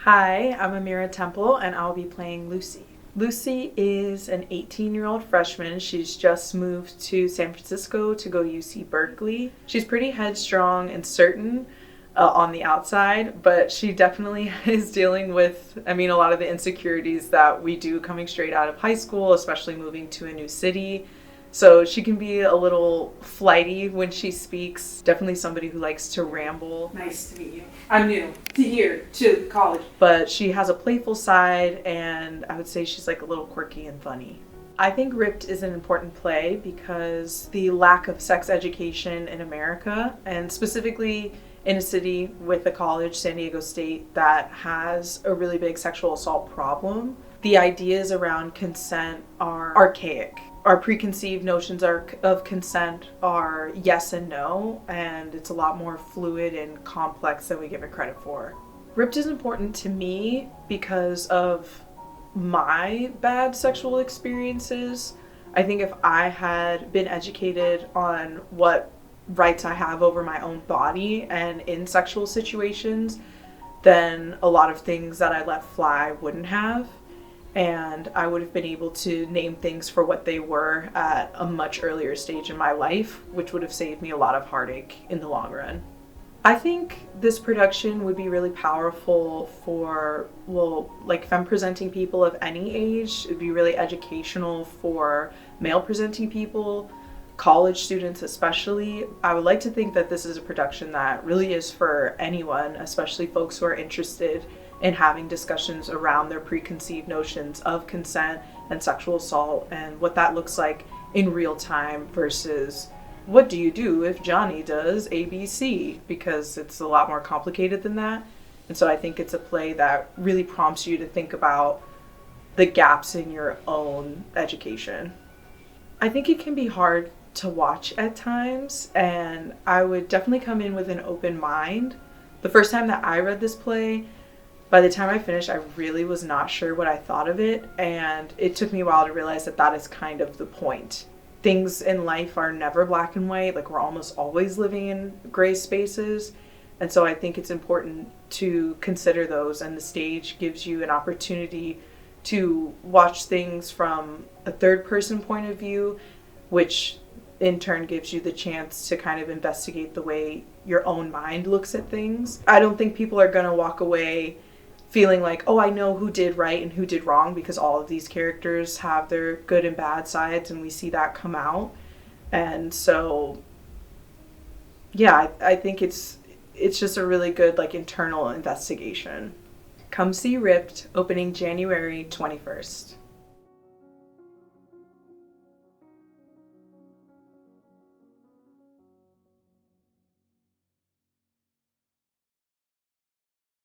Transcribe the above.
Hi, I'm Amira Temple and I'll be playing Lucy. Lucy is an 18-year-old freshman. She's just moved to San Francisco to go to UC Berkeley. She's pretty headstrong and certain on the outside, but she definitely is dealing with, a lot of the insecurities that we do coming straight out of high school, especially moving to a new city. So she can be a little flighty when she speaks. Definitely somebody who likes to ramble. Nice to meet you. I'm new to here, to college. But she has a playful side, and I would say she's like a little quirky and funny. I think Ripped is an important play because the lack of sex education in America, and specifically in a city with a college, San Diego State, that has a really big sexual assault problem, the ideas around consent are archaic. Our preconceived notions of consent are yes and no, and it's a lot more fluid and complex than we give it credit for. Ripped is important to me because of my bad sexual experiences. I think if I had been educated on what rights I have over my own body and in sexual situations, then a lot of things that I let fly wouldn't have. And I would have been able to name things for what they were at a much earlier stage in my life, which would have saved me a lot of heartache in the long run. I think this production would be really powerful for, femme presenting people of any age. It'd be really educational for male presenting people, college students especially. I would like to think that this is a production that really is for anyone, especially folks who are interested in having discussions around their preconceived notions of consent and sexual assault and what that looks like in real time versus what do you do if Johnny does ABC, because it's a lot more complicated than that. And so I think it's a play that really prompts you to think about the gaps in your own education. I think it can be hard to watch at times, and I would definitely come in with an open mind. The first time that I read this play, by the time I finished, I really was not sure what I thought of it, and it took me a while to realize that that is kind of the point. Things in life are never black and white, like we're almost always living in gray spaces, and so I think it's important to consider those, and the stage gives you an opportunity to watch things from a third-person point of view, which in turn gives you the chance to kind of investigate the way your own mind looks at things. I don't think people are going to walk away feeling like, oh, I know who did right and who did wrong, because all of these characters have their good and bad sides and we see that come out. And so, yeah, I think it's just a really good internal investigation. Come see Ripped, opening January 21st.